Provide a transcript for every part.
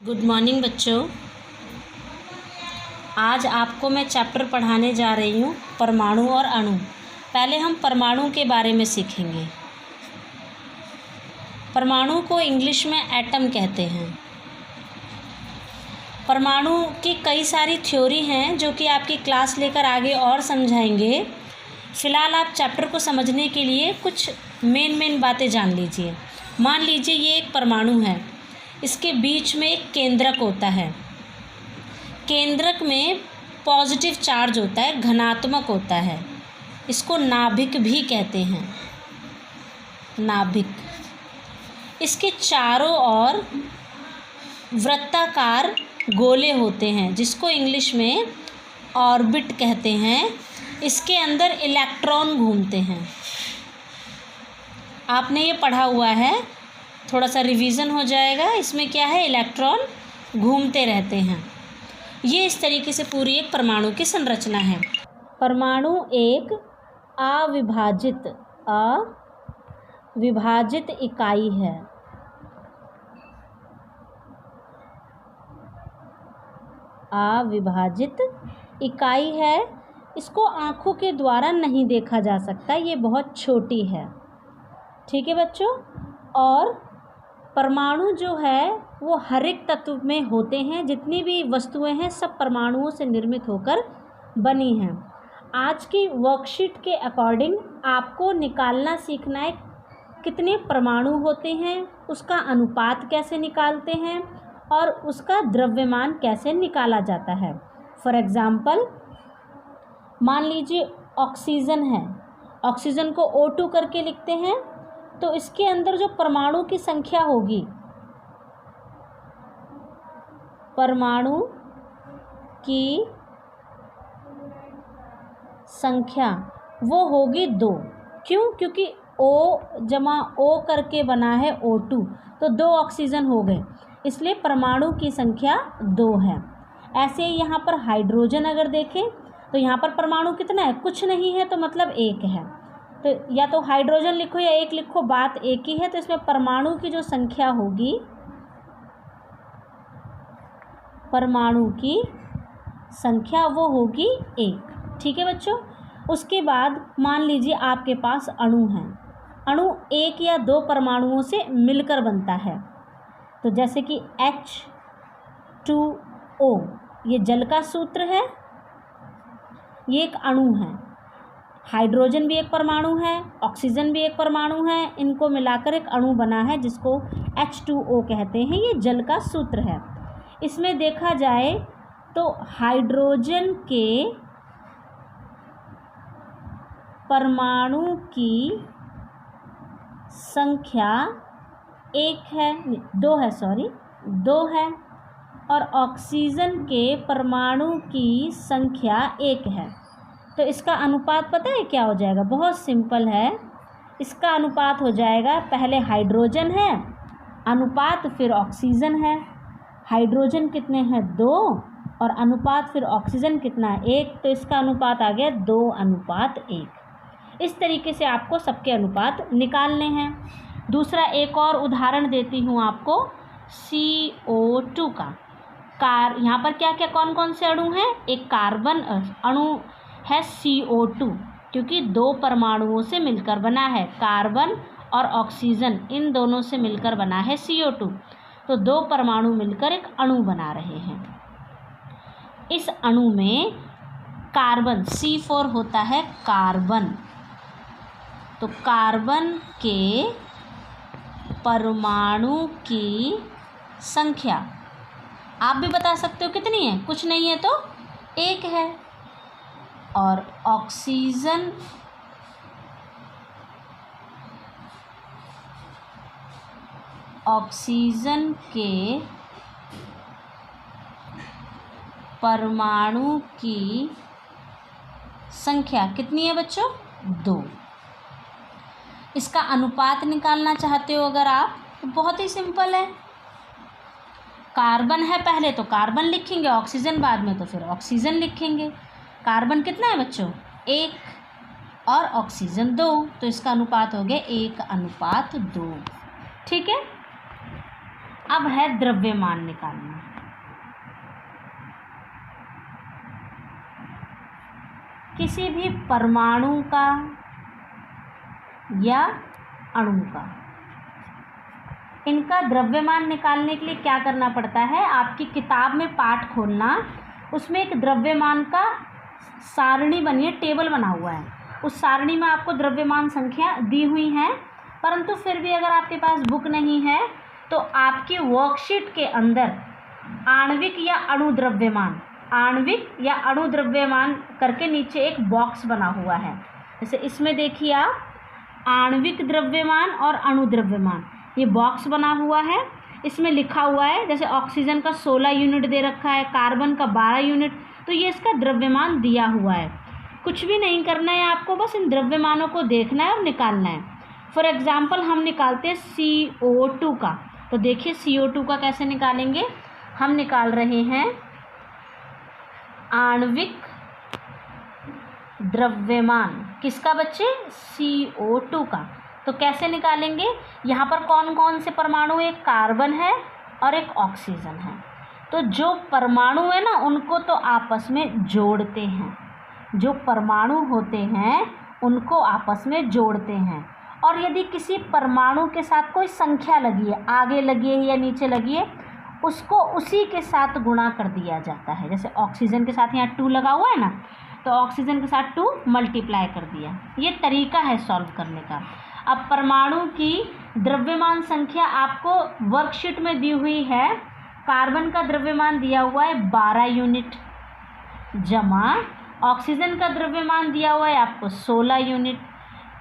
Good morning बच्चों। आज आपको मैं चैप्टर पढ़ाने जा रही हूँ परमाणु और अणु। पहले हम परमाणु के बारे में सीखेंगे। परमाणु को इंग्लिश में एटम कहते हैं। परमाणु की कई सारी थ्योरी हैं जो कि आपकी क्लास लेकर आगे और समझाएंगे। फ़िलहाल आप चैप्टर को समझने के लिए कुछ मेन बातें जान लीजिए। मान लीजिए ये एक परमाणु है, इसके बीच में एक केंद्रक होता है। केंद्रक में पॉजिटिव चार्ज होता है, घनात्मक होता है। इसको नाभिक भी कहते हैं, नाभिक। इसके चारों ओर वृत्ताकार गोले होते हैं जिसको इंग्लिश में ऑर्बिट कहते हैं। इसके अंदर इलेक्ट्रॉन घूमते हैं। आपने ये पढ़ा हुआ है, थोड़ा सा रिवीजन हो जाएगा। इसमें क्या है, इलेक्ट्रॉन घूमते रहते हैं। ये इस तरीके से पूरी एक परमाणु की संरचना है। परमाणु एक अविभाजित इकाई है। अविभाजित इकाई है। इसको आँखों के द्वारा नहीं देखा जा सकता, ये बहुत छोटी है। ठीक है बच्चों। और परमाणु जो है वो हर एक तत्व में होते हैं। जितनी भी वस्तुएं हैं सब परमाणुओं से निर्मित होकर बनी हैं। आज की वर्कशीट के अकॉर्डिंग आपको निकालना सीखना है कितने परमाणु होते हैं, उसका अनुपात कैसे निकालते हैं और उसका द्रव्यमान कैसे निकाला जाता है। फॉर एग्ज़ाम्पल मान लीजिए ऑक्सीजन है, ऑक्सीजन को O2 करके लिखते हैं, तो इसके अंदर जो परमाणु की संख्या होगी, परमाणु की संख्या वो होगी 2। क्यों? क्योंकि O जमा O करके बना है O2, तो 2 ऑक्सीजन हो गए, इसलिए परमाणु की संख्या 2 है। ऐसे ही यहाँ पर हाइड्रोजन अगर देखें तो यहाँ पर परमाणु कितना है, कुछ नहीं है, तो मतलब 1 है। तो या तो हाइड्रोजन लिखो या 1 लिखो, बात एक ही है। तो इसमें परमाणु की जो संख्या होगी, परमाणु की संख्या वो होगी 1। ठीक है बच्चों। उसके बाद मान लीजिए आपके पास अणु है। अणु 1 या 2 परमाणुओं से मिलकर बनता है। तो जैसे कि H2O, ये जल का सूत्र है, ये एक अणु है। हाइड्रोजन भी एक परमाणु है, ऑक्सीजन भी एक परमाणु है, इनको मिलाकर एक अणु बना है जिसको H2O कहते हैं। ये जल का सूत्र है। इसमें देखा जाए तो हाइड्रोजन के परमाणु की संख्या 2 है और ऑक्सीजन के परमाणु की संख्या 1 है। तो इसका अनुपात पता है क्या हो जाएगा? बहुत सिंपल है। इसका अनुपात हो जाएगा, पहले हाइड्रोजन है अनुपात, फिर ऑक्सीजन है। हाइड्रोजन कितने हैं? 2, और अनुपात फिर ऑक्सीजन कितना है? 1। तो इसका अनुपात आ गया 2:1। इस तरीके से आपको सबके अनुपात निकालने हैं। दूसरा एक और उदाहरण देती हूँ आपको, CO2 का। यहाँ पर क्या क्या कौन कौन से अणु हैं? एक कार्बन अणु है CO2, क्योंकि 2 परमाणुओं से मिलकर बना है। कार्बन और ऑक्सीजन, इन दोनों से मिलकर बना है CO2। तो 2 परमाणु मिलकर एक अणु बना रहे हैं। इस अणु में कार्बन C4 होता है, कार्बन। तो कार्बन के परमाणु की संख्या आप भी बता सकते हो कितनी है? कुछ नहीं है तो 1 है। और ऑक्सीजन के परमाणु की संख्या कितनी है बच्चों? 2। इसका अनुपात निकालना चाहते हो अगर आप, तो बहुत ही सिंपल है। कार्बन है पहले तो कार्बन लिखेंगे, ऑक्सीजन बाद में तो फिर ऑक्सीजन लिखेंगे। कार्बन कितना है बच्चों? 1 और ऑक्सीजन 2, तो इसका अनुपात हो गया 1:2। ठीक है। अब है द्रव्यमान निकालना। किसी भी परमाणु का या अणु का, इनका द्रव्यमान निकालने के लिए क्या करना पड़ता है, आपकी किताब में पाठ खोलना, उसमें एक द्रव्यमान का सारणी बनी है, टेबल बना हुआ है, उस सारणी में आपको द्रव्यमान संख्या दी हुई है। परंतु फिर भी अगर आपके पास बुक नहीं है तो आपकी वर्कशीट के अंदर आणविक या अणु द्रव्यमान, आणविक या अणु द्रव्यमान करके नीचे एक बॉक्स बना हुआ है। जैसे इसमें देखिए आप आणविक द्रव्यमान और अणु द्रव्यमान, ये बॉक्स बना हुआ है, इसमें लिखा हुआ है, जैसे ऑक्सीजन का 16 यूनिट दे रखा है, कार्बन का 12 यूनिट, तो ये इसका द्रव्यमान दिया हुआ है। कुछ भी नहीं करना है आपको, बस इन द्रव्यमानों को देखना है और निकालना है। फॉर एग्जाम्पल हम निकालते हैं CO2 का, तो देखिए CO2 का कैसे निकालेंगे। हम निकाल रहे हैं आणविक द्रव्यमान, किसका बच्चे, CO2 का। तो कैसे निकालेंगे, यहाँ पर कौन कौन से परमाणु, एक कार्बन है और एक ऑक्सीजन है। तो जो परमाणु है ना उनको तो आपस में जोड़ते हैं, जो परमाणु होते हैं उनको आपस में जोड़ते हैं। और यदि किसी परमाणु के साथ कोई संख्या लगी है, आगे लगी है या नीचे लगी है, उसको उसी के साथ गुणा कर दिया जाता है। जैसे ऑक्सीजन के साथ यहाँ 2 लगा हुआ है ना, तो ऑक्सीजन के साथ 2 मल्टीप्लाई कर दिया। ये तरीका है सॉल्व करने का। अब परमाणु की द्रव्यमान संख्या आपको वर्कशीट में दी हुई है। कार्बन का द्रव्यमान दिया हुआ है 12 यूनिट, जमा ऑक्सीजन का द्रव्यमान दिया हुआ है आपको 16 यूनिट।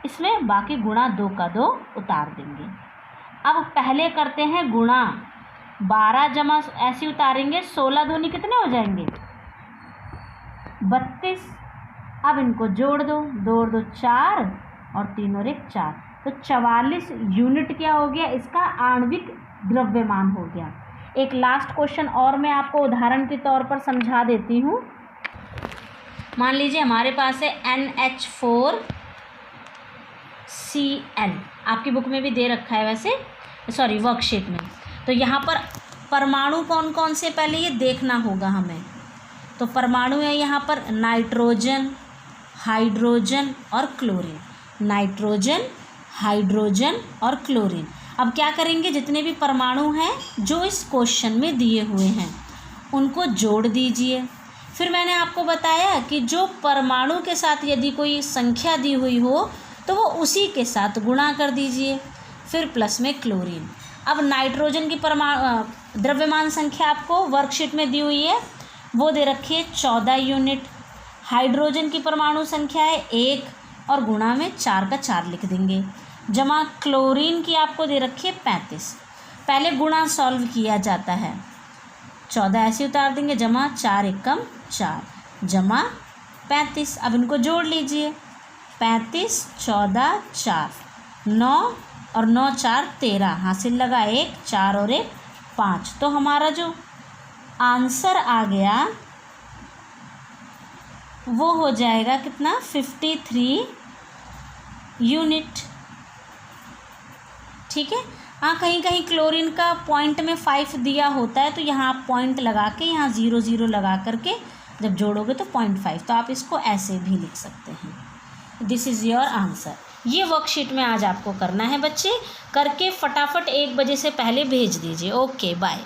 इसमें बाकी गुणा 2 का 2 उतार देंगे। अब पहले करते हैं गुणा, 12 जमा ऐसे उतारेंगे, 16 दूनी कितने हो जाएंगे, 32। अब इनको जोड़ दो, 2 और 2 4 और 3 और 1 4, तो 44 यूनिट क्या हो गया, इसका आणविक द्रव्यमान हो गया। एक लास्ट क्वेश्चन और मैं आपको उदाहरण के तौर पर समझा देती हूँ। मान लीजिए हमारे पास है NH4Cl, आपकी बुक में भी दे रखा है वैसे, सॉरी वर्कशीट में। तो यहाँ पर परमाणु कौन कौन से पहले ये देखना होगा हमें। तो परमाणु है यहाँ पर नाइट्रोजन, हाइड्रोजन और क्लोरीन, नाइट्रोजन, हाइड्रोजन और क्लोरीन। अब क्या करेंगे, जितने भी परमाणु हैं जो इस क्वेश्चन में दिए हुए हैं उनको जोड़ दीजिए। फिर मैंने आपको बताया कि जो परमाणु के साथ यदि कोई संख्या दी हुई हो तो वो उसी के साथ गुणा कर दीजिए, फिर प्लस में क्लोरीन। अब नाइट्रोजन की द्रव्यमान संख्या आपको वर्कशीट में दी हुई है, वो दे रखी है 14 यूनिट। हाइड्रोजन की परमाणु संख्या है 1 और गुणा में 4 का 4 लिख देंगे, जमा क्लोरीन की आपको दे रखी है 35। पहले गुणा सॉल्व किया जाता है, 14 ऐसे उतार देंगे, जमा 4 एकम 4 जमा 35। अब इनको जोड़ लीजिए, 35 14 4 9 और 9 4 13, हासिल लगा 1 4 और 1 5। तो हमारा जो आंसर आ गया वो हो जाएगा कितना, 53 यूनिट। ठीक है। हाँ, कहीं कहीं क्लोरीन का पॉइंट में 5 दिया होता है, तो यहाँ आप पॉइंट लगा के यहाँ 0 0 लगा करके जब जोड़ोगे तो 0.5, तो आप इसको ऐसे भी लिख सकते हैं। This is your answer. ये वर्कशीट में आज आपको करना है बच्चे, करके फटाफट 1 बजे से पहले भेज दीजिए। Okay bye.